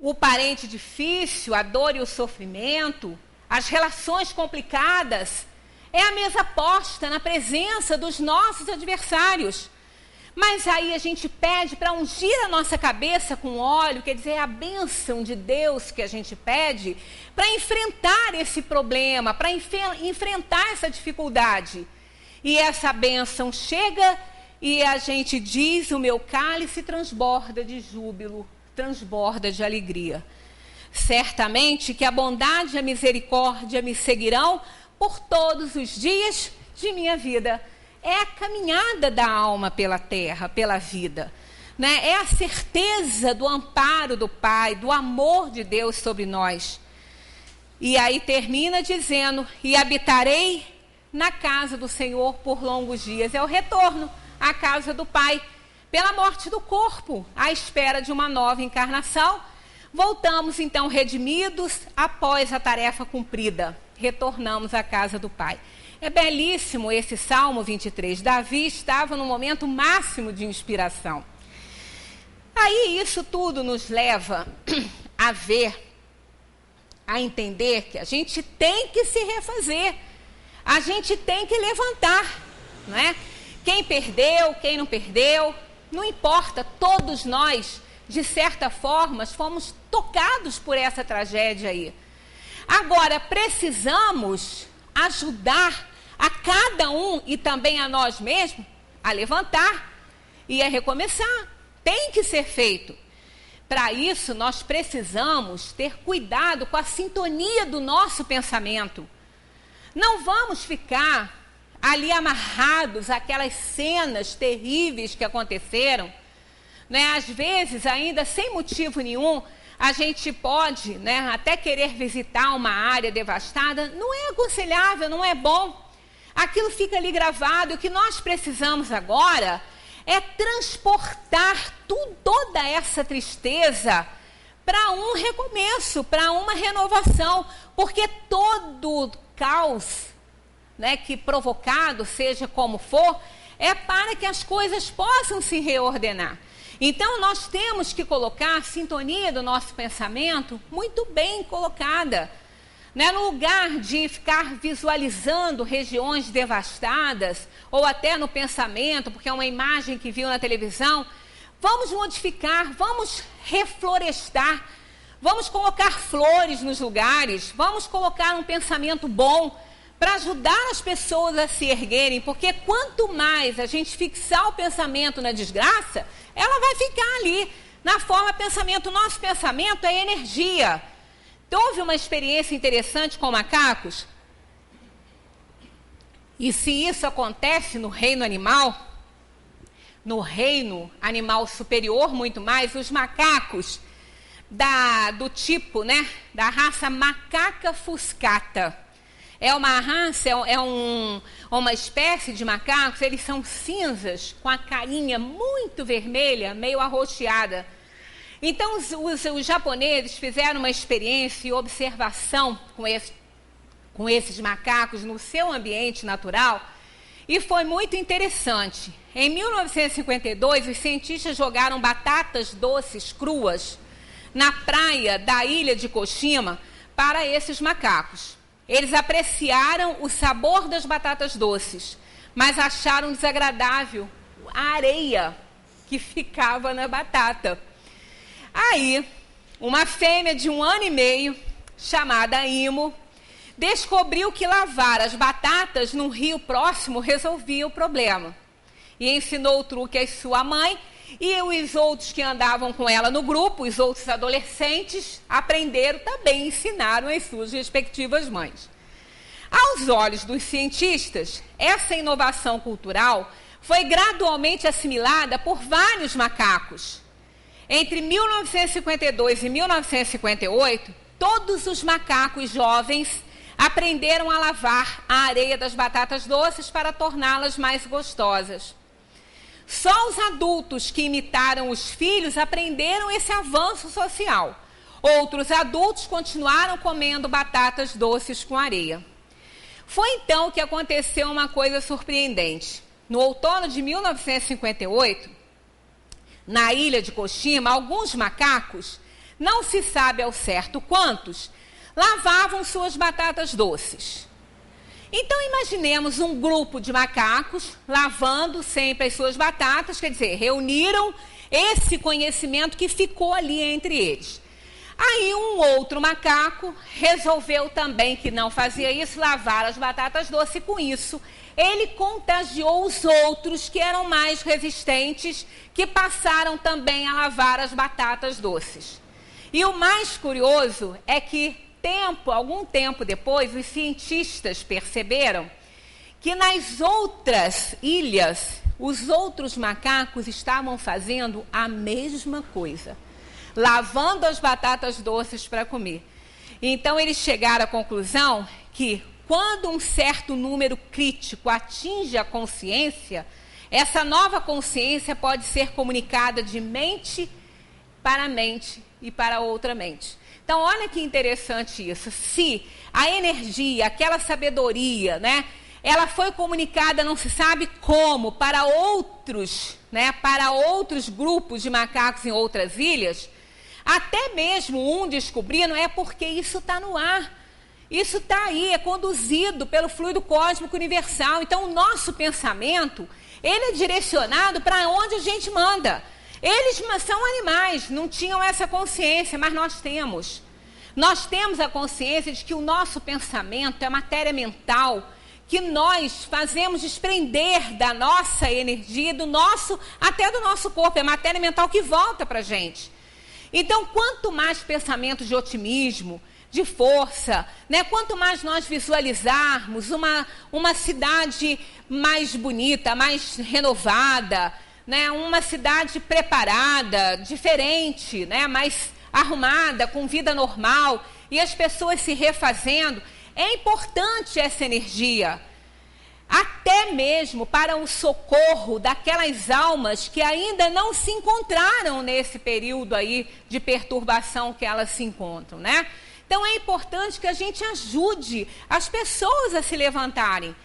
o parente difícil, a dor e o sofrimento, as relações complicadas, é a mesa posta na presença dos nossos adversários. Mas aí a gente pede para ungir a nossa cabeça com óleo, quer dizer, é a bênção de Deus que a gente pede para enfrentar esse problema, para enfrentar essa dificuldade. E essa bênção chega e a gente diz: o meu cálice transborda de júbilo, transborda de alegria. Certamente que a bondade e a misericórdia me seguirão por todos os dias de minha vida. É a caminhada da alma pela terra, pela vida, né? É a certeza do amparo do Pai, do amor de Deus sobre nós. E aí termina dizendo: e habitarei na casa do Senhor por longos dias. É o retorno à casa do Pai, pela morte do corpo, à espera de uma nova encarnação. Voltamos então redimidos após a tarefa cumprida. Retornamos à casa do Pai. É belíssimo esse Salmo 23. Davi estava no momento máximo de inspiração. Aí isso tudo nos leva a ver, a entender que a gente tem que se refazer. A gente tem que levantar, não é? Quem perdeu, quem não perdeu, não importa, todos nós, de certa forma, fomos tocados por essa tragédia aí. Agora, precisamos ajudar a cada um e também a nós mesmos a levantar e a recomeçar. Tem que ser feito. Para isso, nós precisamos ter cuidado com a sintonia do nosso pensamento. Não vamos ficar ali amarrados àquelas cenas terríveis que aconteceram, né? Às vezes, ainda sem motivo nenhum, a gente pode, né, até querer visitar uma área devastada. Não é aconselhável, não é bom. Aquilo fica ali gravado. O que nós precisamos agora é transportar toda essa tristeza para um recomeço, para uma renovação. Porque todo caos, né, que provocado, seja como for, é para que as coisas possam se reordenar. Então, nós temos que colocar a sintonia do nosso pensamento muito bem colocada, né? No lugar de ficar visualizando regiões devastadas, ou até no pensamento, porque é uma imagem que viu na televisão, vamos modificar, vamos reflorestar, vamos colocar flores nos lugares, vamos colocar um pensamento bom, para ajudar as pessoas a se erguerem, porque quanto mais a gente fixar o pensamento na desgraça, ela vai ficar ali, na forma pensamento. Nosso pensamento é energia. Então, houve uma experiência interessante com macacos, e se isso acontece no reino animal superior muito mais, os macacos do tipo, né, da raça macaca fuscata. É uma raça, uma espécie de macacos, eles são cinzas, com a carinha muito vermelha, meio arroxeada. Então, os japoneses fizeram uma experiência e observação com esses macacos no seu ambiente natural, e foi muito interessante. Em 1952, os cientistas jogaram batatas doces cruas na praia da ilha de Koshima para esses macacos. Eles apreciaram o sabor das batatas doces, mas acharam desagradável a areia que ficava na batata. Aí, uma fêmea de 1 ano e meio, chamada Imo, descobriu que lavar as batatas num rio próximo resolvia o problema. E ensinou o truque à sua mãe, e os outros que andavam com ela no grupo, os outros adolescentes, aprenderam também, ensinaram as suas respectivas mães. Aos olhos dos cientistas, essa inovação cultural foi gradualmente assimilada por vários macacos. Entre 1952 e 1958, todos os macacos jovens aprenderam a lavar a areia das batatas doces para torná-las mais gostosas. Só os adultos que imitaram os filhos aprenderam esse avanço social. Outros adultos continuaram comendo batatas doces com areia. Foi então que aconteceu uma coisa surpreendente. No outono de 1958, na ilha de Koshima, alguns macacos não se sabe ao certo quantos, lavavam suas batatas doces. Então, imaginemos um grupo de macacos lavando sempre as suas batatas, quer dizer, reuniram esse conhecimento que ficou ali entre eles. Aí um outro macaco resolveu também que não fazia isso, lavar as batatas doces, e com isso ele contagiou os outros que eram mais resistentes, que passaram também a lavar as batatas doces. E o mais curioso é que algum tempo depois, os cientistas perceberam que nas outras ilhas, os outros macacos estavam fazendo a mesma coisa, lavando as batatas doces para comer. Então, eles chegaram à conclusão que, quando um certo número crítico atinge a consciência, essa nova consciência pode ser comunicada de mente para mente e para outra mente. Então, olha que interessante isso. Se a energia, aquela sabedoria, né, ela foi comunicada, não se sabe como, para outros, né, para outros grupos de macacos em outras ilhas, até mesmo um descobrir, não é porque isso está no ar. Isso está aí, é conduzido pelo fluido cósmico universal. Então, o nosso pensamento, ele é direcionado para onde a gente manda. Eles são animais, não tinham essa consciência, mas nós temos. Nós temos a consciência de que o nosso pensamento é matéria mental, que nós fazemos desprender da nossa energia, até do nosso corpo. É matéria mental que volta para a gente. Então, quanto mais pensamentos de otimismo, de força, né? Quanto mais nós visualizarmos uma cidade mais bonita, mais renovada, né? Uma cidade preparada, diferente, né? Mais arrumada, com vida normal, e as pessoas se refazendo, é importante essa energia, até mesmo para o socorro daquelas almas que ainda não se encontraram nesse período aí de perturbação que elas se encontram, né? Então, é importante que a gente ajude as pessoas a se levantarem.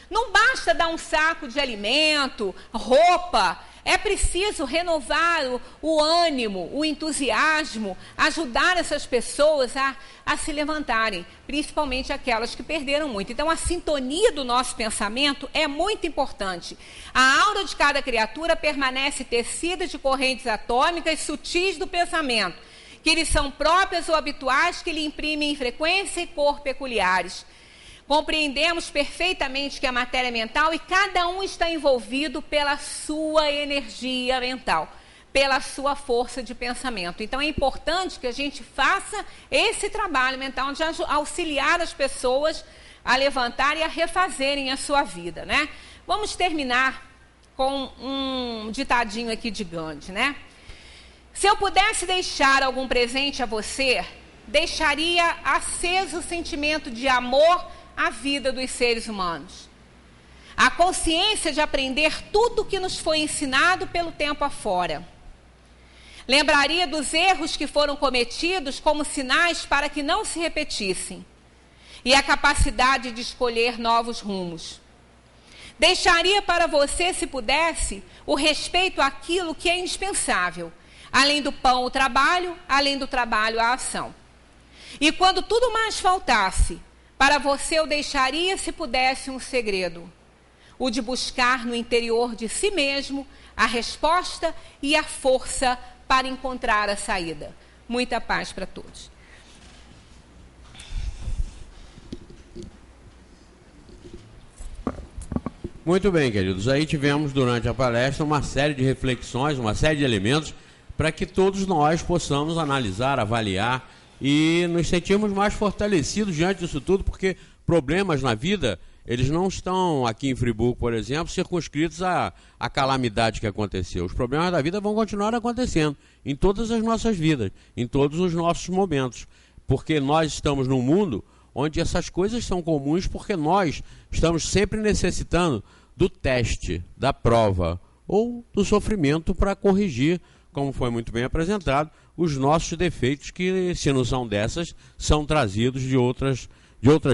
Não basta dar um saco de alimento, roupa. É preciso renovar o ânimo, o entusiasmo, ajudar essas pessoas a se levantarem, principalmente aquelas que perderam muito. Então, a sintonia do nosso pensamento é muito importante. A aura de cada criatura permanece tecida de correntes atômicas sutis do pensamento, que lhes são próprias ou habituais, que lhe imprimem frequência e cor peculiares. Compreendemos perfeitamente que a matéria é mental e cada um está envolvido pela sua energia mental, pela sua força de pensamento. Então, é importante que a gente faça esse trabalho mental de auxiliar as pessoas a levantarem e a refazerem a sua vida, né? Vamos terminar com um ditadinho aqui de Gandhi, né? Se eu pudesse deixar algum presente a você, deixaria aceso o sentimento de amor à vida dos seres humanos. A consciência de aprender tudo o que nos foi ensinado pelo tempo afora. Lembraria dos erros que foram cometidos como sinais para que não se repetissem. E a capacidade de escolher novos rumos. Deixaria para você, se pudesse, o respeito àquilo que é indispensável. Além do pão, o trabalho, além do trabalho, a ação. E quando tudo mais faltasse, para você eu deixaria, se pudesse, um segredo. O de buscar no interior de si mesmo a resposta e a força para encontrar a saída. Muita paz para todos. Muito bem, queridos. Aí tivemos durante a palestra uma série de reflexões, uma série de elementos para que todos nós possamos analisar, avaliar e nos sentirmos mais fortalecidos diante disso tudo, porque problemas na vida, eles não estão aqui em Friburgo, por exemplo, circunscritos à calamidade que aconteceu. Os problemas da vida vão continuar acontecendo em todas as nossas vidas, em todos os nossos momentos, porque nós estamos num mundo onde essas coisas são comuns, porque nós estamos sempre necessitando do teste, da prova ou do sofrimento para corrigir, como foi muito bem apresentado, os nossos defeitos que, se não são dessas, são trazidos de outras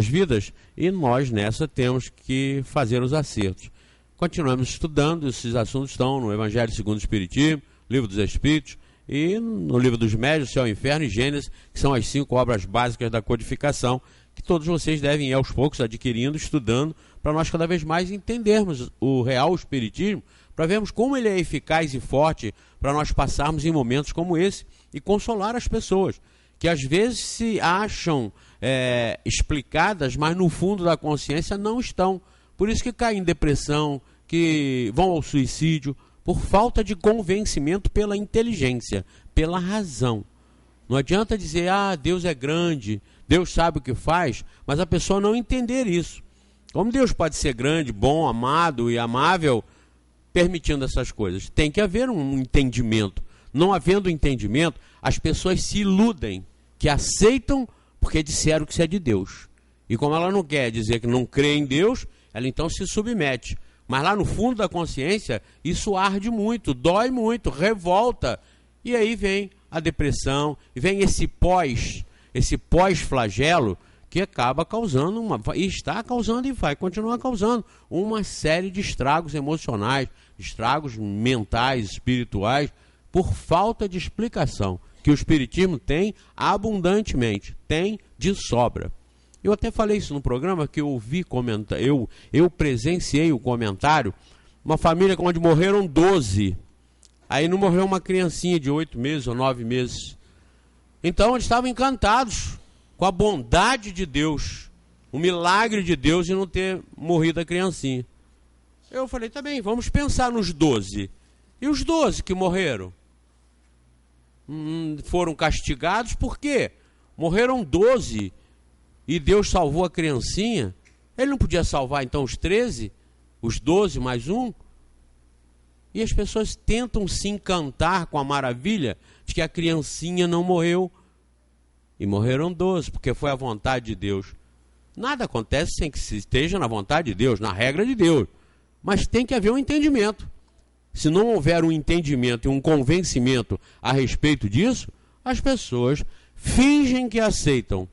vidas, e nós nessa temos que fazer os acertos. Continuamos estudando, esses assuntos estão no Evangelho segundo o Espiritismo, Livro dos Espíritos, e no livro dos médios, Céu, Inferno e Gênesis, que são as 5 obras básicas da codificação, que todos vocês devem ir aos poucos adquirindo, estudando, para nós cada vez mais entendermos o real espiritismo, para vermos como ele é eficaz e forte para nós passarmos em momentos como esse e consolar as pessoas, que às vezes se acham explicadas, mas no fundo da consciência não estão. Por isso que caem em depressão, que vão ao suicídio, por falta de convencimento pela inteligência, pela razão. Não adianta dizer, Deus é grande, Deus sabe o que faz, mas a pessoa não entender isso. Como Deus pode ser grande, bom, amado e amável, permitindo essas coisas? Tem que haver um entendimento. Não havendo entendimento, as pessoas se iludem, que aceitam porque disseram que isso é de Deus. E como ela não quer dizer que não crê em Deus, ela então se submete. Mas lá no fundo da consciência, isso arde muito, dói muito, revolta. E aí vem a depressão, e vem esse pós-flagelo, que acaba causando, e está causando e vai continuar causando uma série de estragos emocionais, estragos mentais, espirituais, por falta de explicação, que o Espiritismo tem abundantemente, tem de sobra. Eu até falei isso no programa, que eu ouvi comentar, eu presenciei o comentário, uma família onde morreram 12, aí não morreu uma criancinha de 8 meses ou 9 meses. Então eles estavam encantados com a bondade de Deus, o milagre de Deus de não ter morrido a criancinha. Eu falei, tá bem, vamos pensar nos 12. E os 12 que morreram? Foram castigados por quê? Morreram 12 e Deus salvou a criancinha. Ele não podia salvar então os 13? Os 12 mais um? E as pessoas tentam se encantar com a maravilha de que a criancinha não morreu. E morreram 12, porque foi a vontade de Deus. Nada acontece sem que se esteja na vontade de Deus, na regra de Deus. Mas tem que haver um entendimento. Se não houver um entendimento e um convencimento a respeito disso, as pessoas fingem que aceitam.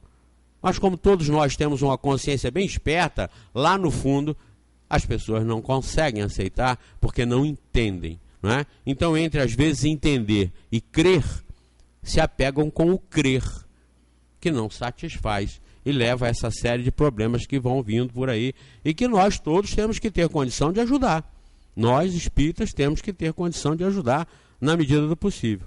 Mas como todos nós temos uma consciência bem esperta, lá no fundo, as pessoas não conseguem aceitar porque não entendem. Não é? Então, entre às vezes entender e crer, se apegam com o crer, que não satisfaz e leva a essa série de problemas que vão vindo por aí e que nós todos temos que ter condição de ajudar. Nós, espíritas, temos que ter condição de ajudar na medida do possível.